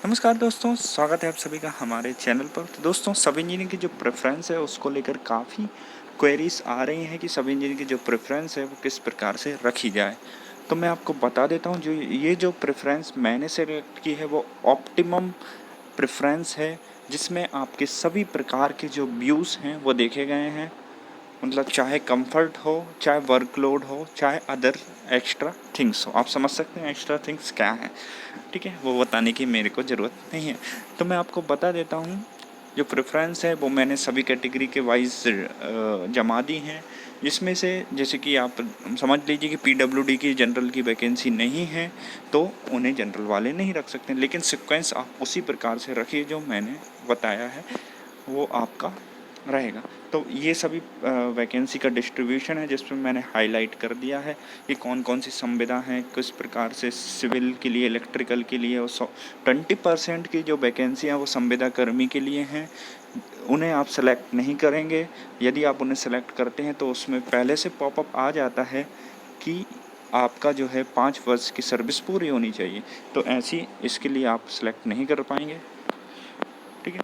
नमस्कार दोस्तों, स्वागत है आप सभी का हमारे चैनल पर। तो दोस्तों, सब इंजीनियरिंग की जो प्रेफरेंस है उसको लेकर काफ़ी क्वेरीज आ रही हैं कि सब इंजीनियरिंग की जो प्रेफरेंस है वो किस प्रकार से रखी जाए। तो मैं आपको बता देता हूँ, जो प्रेफरेंस मैंने सेलेक्ट की है वो ऑप्टिमम प्रेफरेंस है, जिसमें आपके सभी प्रकार के जो व्यूज़ हैं वो देखे गए हैं। मतलब चाहे कंफर्ट हो, चाहे वर्कलोड हो, चाहे अदर एक्स्ट्रा थिंग्स हो। आप समझ सकते हैं एक्स्ट्रा थिंग्स क्या हैं। ठीक है, वो बताने की मेरे को ज़रूरत नहीं है। तो मैं आपको बता देता हूँ, जो प्रेफरेंस है वो मैंने सभी कैटेगरी के वाइज जमा दी हैं, जिसमें से जैसे कि आप समझ लीजिए कि पीडब्ल्यूडी की जनरल की वैकेंसी नहीं है तो उन्हें जनरल वाले नहीं रख सकते, लेकिन सीक्वेंस आप उसी प्रकार से रखिए जो मैंने बताया है वो आपका रहेगा। तो ये सभी वैकेंसी का डिस्ट्रीब्यूशन है, जिसमें मैंने हाईलाइट कर दिया है कि कौन कौन सी संविदा हैं, किस प्रकार से सिविल के लिए, इलेक्ट्रिकल के लिए। और 20% की जो वैकेंसी हैं वो संविदा कर्मी के लिए हैं। उन्हें आप सेलेक्ट नहीं करेंगे। यदि आप उन्हें सेलेक्ट करते हैं तो उसमें पहले से पॉपअप आ जाता है कि आपका जो है 5 वर्ष की सर्विस पूरी होनी चाहिए। तो ऐसी इसके लिए आप सेलेक्ट नहीं कर पाएंगे। ठीक है,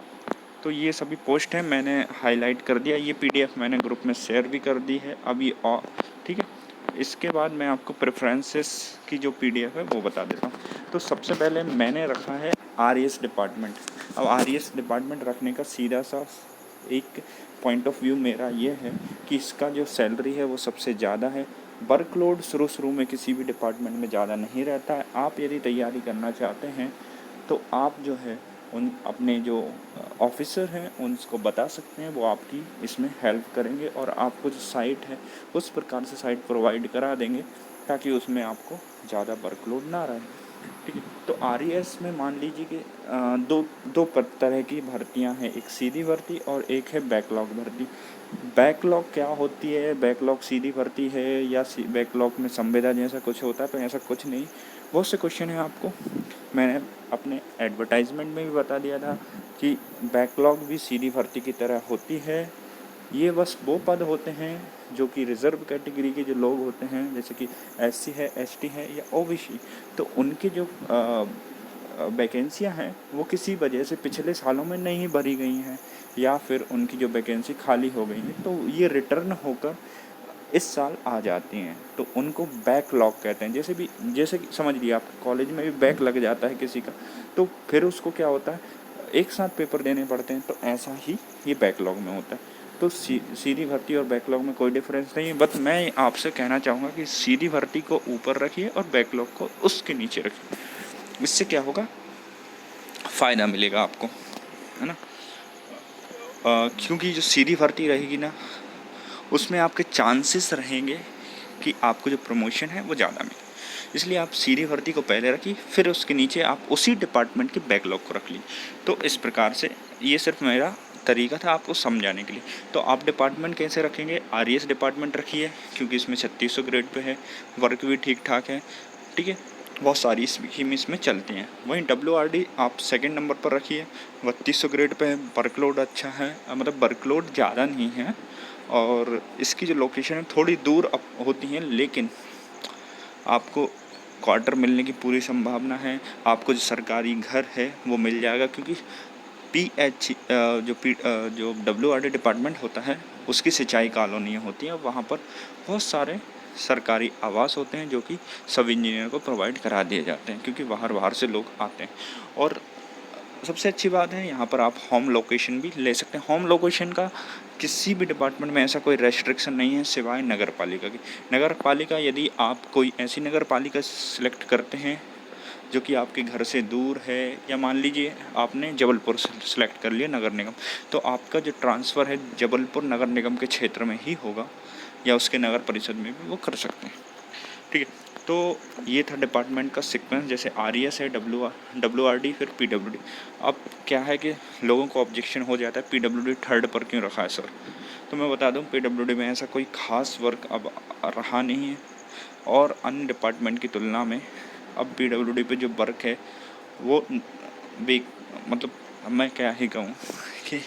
तो ये सभी पोस्ट हैं, मैंने हाईलाइट कर दिया। ये पीडीएफ मैंने ग्रुप में शेयर भी कर दी है अभी। और ठीक है, इसके बाद मैं आपको प्रेफरेंसेस की जो पीडीएफ है वो बता देता हूँ। तो सबसे पहले मैंने रखा है आरईएस डिपार्टमेंट। अब आरईएस डिपार्टमेंट रखने का सीधा सा एक पॉइंट ऑफ व्यू मेरा ये है कि इसका जो सैलरी है वो सबसे ज़्यादा है। वर्कलोड शुरू में किसी भी डिपार्टमेंट में ज़्यादा नहीं रहता है। आप यदि तैयारी करना चाहते हैं तो आप जो है उन अपने जो ऑफिसर हैं उनको बता सकते हैं, वो आपकी इसमें हेल्प करेंगे और आपको जो साइट है उस प्रकार से साइट प्रोवाइड करा देंगे ताकि उसमें आपको ज़्यादा वर्कलोड ना रहे। ठीक है, तो आरईएस में मान लीजिए कि दो तरह की भर्तियां हैं, एक सीधी भर्ती और एक है बैकलॉग भर्ती। बैकलॉग क्या होती है, बैकलॉग सीधी भर्ती है या बैकलॉग में संविदा जैसा कुछ होता है? तो ऐसा कुछ नहीं। बहुत से क्वेश्चन हैं आपको, मैंने अपने एडवर्टाइजमेंट में भी बता दिया था कि बैकलॉग भी सीधी भर्ती की तरह होती है। ये बस वो पद होते हैं जो कि रिज़र्व कैटेगरी के जो लोग होते हैं, जैसे कि एससी है, एसटी है या ओबीसी, तो उनकी जो वैकेंसियां हैं वो किसी वजह से पिछले सालों में नहीं भरी गई हैं या फिर उनकी जो वैकेंसी खाली हो गई है, तो ये रिटर्न होकर इस साल आ जाती हैं, तो उनको बैकलॉग कहते हैं। जैसे कि समझ लीजिए आप कॉलेज में भी बैक लग जाता है किसी का, तो फिर उसको क्या होता है, एक साथ पेपर देने पड़ते हैं, तो ऐसा ही ये बैकलॉग में होता है। तो सीधी भर्ती और बैकलॉग में कोई डिफरेंस नहीं है। बट मैं आपसे कहना चाहूँगा कि सीधी भर्ती को ऊपर रखिए और बैकलॉग को उसके नीचे रखिए। इससे क्या होगा, फ़ायदा मिलेगा आपको, है ना। क्योंकि जो सीधी भर्ती रहेगी ना, उसमें आपके चांसेस रहेंगे कि आपको जो प्रमोशन है वो ज़्यादा मिले। इसलिए आप सीधी भर्ती को पहले रखिए, फिर उसके नीचे आप उसी डिपार्टमेंट के बैकलॉग को रख लीजिए। तो इस प्रकार से ये सिर्फ मेरा तरीका था आपको समझाने के लिए। तो आप डिपार्टमेंट कैसे रखेंगे? आरईएस डिपार्टमेंट रखिए, क्योंकि इसमें 3600 ग्रेड पे है, वर्क भी ठीक ठाक है। ठीक है, बहुत सारी स्कीम इसमें चलती हैं। वहीं डब्ल्यूआरडी आप सेकंड नंबर पर रखिए, 3200 ग्रेड पे है, वर्कलोड अच्छा है, मतलब वर्कलोड ज़्यादा नहीं है। और इसकी जो लोकेशन है थोड़ी दूर होती है, लेकिन आपको क्वार्टर मिलने की पूरी संभावना है। आपको जो सरकारी घर है वो मिल जाएगा, क्योंकि जो डब्ल्यूआरडी डिपार्टमेंट होता है उसकी सिंचाई कॉलोनियाँ होती हैं, वहाँ पर बहुत सारे सरकारी आवास होते हैं जो कि सब इंजीनियर को प्रोवाइड करा दिए जाते हैं, क्योंकि बाहर से लोग आते हैं। और सबसे अच्छी बात है, यहाँ पर आप होम लोकेशन भी ले सकते हैं। होम लोकेशन का किसी भी डिपार्टमेंट में ऐसा कोई रेस्ट्रिक्शन नहीं है सिवाय नगर पालिका की। नगर पालिका, यदि आप कोई ऐसी नगर पालिका सिलेक्ट करते हैं जो कि आपके घर से दूर है, या मान लीजिए आपने जबलपुर सेलेक्ट कर लिया नगर निगम, तो आपका जो ट्रांसफ़र है जबलपुर नगर निगम के क्षेत्र में ही होगा, या उसके नगर परिषद में भी वो कर सकते हैं। ठीक है, तो ये था डिपार्टमेंट का सीक्वेंस। जैसे आरईएस है, डब्ल्यूआरडी, फिर पीडब्ल्यूडी। अब क्या है कि लोगों को ऑब्जेक्शन हो जाता है पीडब्ल्यूडी थर्ड पर क्यों रखा है सर? तो मैं बता दूं, पीडब्ल्यूडी में ऐसा कोई खास वर्क अब रहा नहीं है, और अन्य डिपार्टमेंट की तुलना में अब पीडब्ल्यूडी पे जो वर्क है वो भी, मतलब मैं क्या ही कहूँ कि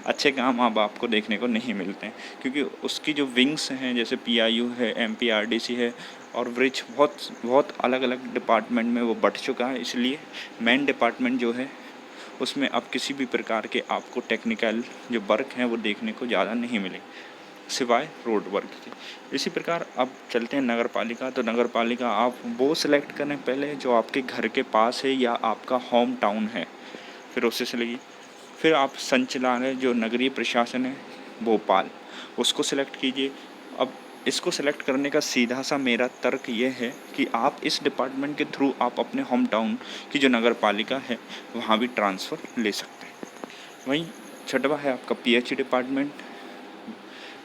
अच्छे काम अब आपको देखने को नहीं मिलते हैं, क्योंकि उसकी जो विंग्स हैं, जैसे पीआईयू है, एमपीआरडीसी है और ब्रिज, बहुत बहुत अलग अलग डिपार्टमेंट में वो बट चुका है। इसलिए मेन डिपार्टमेंट जो है उसमें अब किसी भी प्रकार के आपको टेक्निकल जो वर्क हैं वो देखने को ज़्यादा नहीं मिलेंगे सिवाय रोड वर्क के। इसी प्रकार अब चलते हैं नगर पालिका। तो नगर पालिका आप वो सिलेक्ट करें पहले जो आपके घर के पास है या आपका होम टाउन है, फिर उससे चलेगी। फिर आप संचालय जो नगरीय प्रशासन है भोपाल, उसको सिलेक्ट कीजिए। अब इसको सेलेक्ट करने का सीधा सा मेरा तर्क ये है कि आप इस डिपार्टमेंट के थ्रू आप अपने होम टाउन की जो नगर पालिका है वहाँ भी ट्रांसफ़र ले सकते हैं। वहीं छठवा है आपका पीएच डिपार्टमेंट,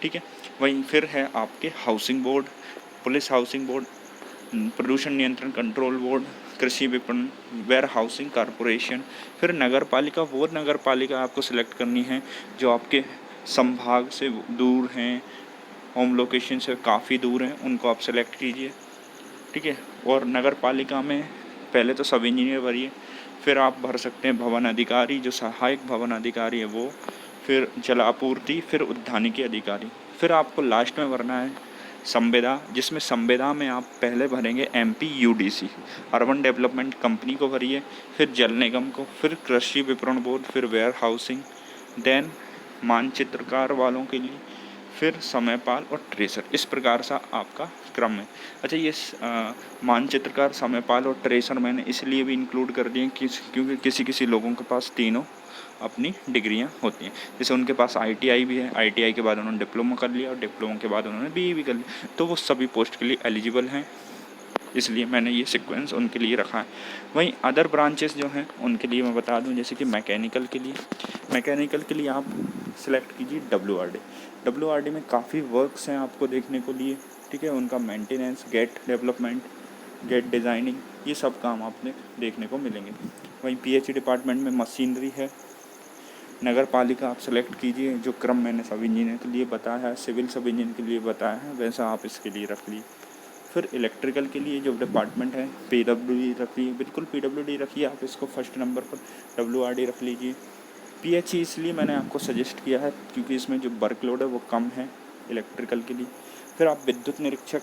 ठीक है। वहीं फिर है आपके housing board, police housing board, प्रदूषण नियंत्रण कंट्रोल बोर्ड, कृषि विपणन, वेयर हाउसिंग कॉरपोरेशन। फिर नगर पालिका, वो नगर पालिका आपको सिलेक्ट करनी है जो आपके संभाग से दूर हैं, होम लोकेशन से काफ़ी दूर हैं, उनको आप सेलेक्ट कीजिए, ठीक है। और नगर पालिका में पहले तो सब इंजीनियर भरिए, फिर आप भर सकते हैं भवन अधिकारी, जो सहायक भवन अधिकारी है वो, फिर जल आपूर्ति, फिर उद्यानिकी अधिकारी। फिर आपको लास्ट में भरना है संविदा, जिसमें संविदा में आप पहले भरेंगे MPUDC अर्बन डेवलपमेंट कंपनी को भरिए, फिर जल निगम को, फिर कृषि विपणन बोर्ड, फिर वेयर हाउसिंग, देन मानचित्रकार वालों के लिए, फिर समयपाल और ट्रेसर। इस प्रकार सा आपका क्रम है। अच्छा, ये मानचित्रकार, समयपाल और ट्रेसर मैंने इसलिए भी इंक्लूड कर दिए क्योंकि किसी किसी लोगों के पास तीनों अपनी डिग्रियां होती हैं। जैसे उनके पास ITI भी है, ITI के बाद उन्होंने डिप्लोमा कर लिया और डिप्लोमा के बाद उन्होंने BE भी कर लिया, तो वो सभी पोस्ट के लिए एलिजिबल हैं, इसलिए मैंने ये सीक्वेंस उनके लिए रखा है। वहीं अदर ब्रांचेस जो हैं उनके लिए मैं बता दूं, जैसे कि मैकेनिकल के लिए आप सिलेक्ट कीजिए WRD में काफ़ी वर्क्स हैं आपको देखने को लिए, ठीक है। उनका maintenance, gate development, gate designing, ये सब काम आपने देखने को मिलेंगे। वहीं PH डिपार्टमेंट में मशीनरी है। नगर पालिका आप सेलेक्ट कीजिए, जो क्रम मैंने सब इंजीनियर के लिए बताया है, सिविल सब इंजीनियर के लिए बताया है, वैसा आप इसके लिए रख लीजिए। फिर इलेक्ट्रिकल के लिए जो डिपार्टमेंट है PWD रखिए, बिल्कुल PWD रखिए आप इसको फर्स्ट नंबर पर, WRD रख लीजिए। PHE इसलिए मैंने आपको सजेस्ट किया है क्योंकि इसमें जो वर्कलोड है वो कम है इलेक्ट्रिकल के लिए। फिर आप विद्युत निरीक्षक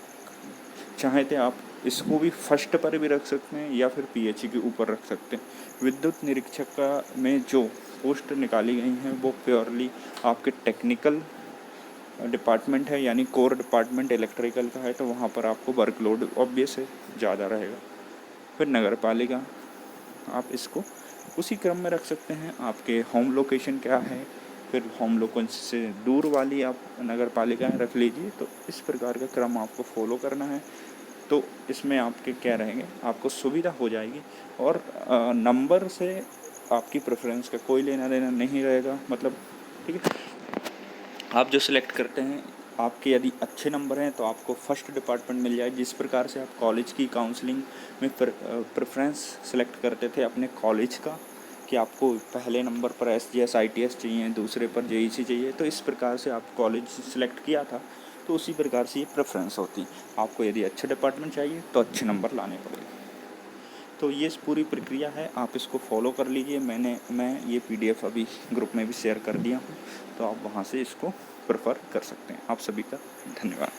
चाहें तो आप इसको भी फर्स्ट पर भी रख सकते हैं या फिर PHE के ऊपर रख सकते हैं। विद्युत निरीक्षक का में जो पोस्ट निकाली गई हैं वो प्योरली आपके टेक्निकल डिपार्टमेंट है, यानी कोर डिपार्टमेंट इलेक्ट्रिकल का है, तो वहाँ पर आपको वर्कलोड ऑब्वियस है ज़्यादा रहेगा। फिर नगर पालिका आप इसको उसी क्रम में रख सकते हैं, आपके होम लोकेशन क्या है, फिर होम लोकेशन से दूर वाली आप नगर पालिकाएँ रख लीजिए। तो इस प्रकार का क्रम आपको फॉलो करना है, तो इसमें आपके क्या रहेंगे, आपको सुविधा हो जाएगी। और नंबर से आपकी प्रेफरेंस का कोई लेना देना नहीं रहेगा, मतलब ठीक है। आप जो सिलेक्ट करते हैं, आपके यदि अच्छे नंबर हैं तो आपको फर्स्ट डिपार्टमेंट मिल जाए। जिस प्रकार से आप कॉलेज की काउंसलिंग में प्रेफरेंस सेलेक्ट करते थे अपने कॉलेज का कि आपको पहले नंबर पर SGS ITS चाहिए, दूसरे पर JEC चाहिए, तो इस प्रकार से आप कॉलेज सिलेक्ट किया था, तो उसी प्रकार से ये प्रेफरेंस होती। आपको यदि अच्छे डिपार्टमेंट चाहिए तो अच्छे नंबर लाने पड़ेंगे। तो ये पूरी प्रक्रिया है, आप इसको फॉलो कर लीजिए। मैं ये PDF अभी ग्रुप में भी शेयर कर दिया हूँ, तो आप वहाँ से इसको प्रेफर कर सकते हैं। आप सभी का धन्यवाद।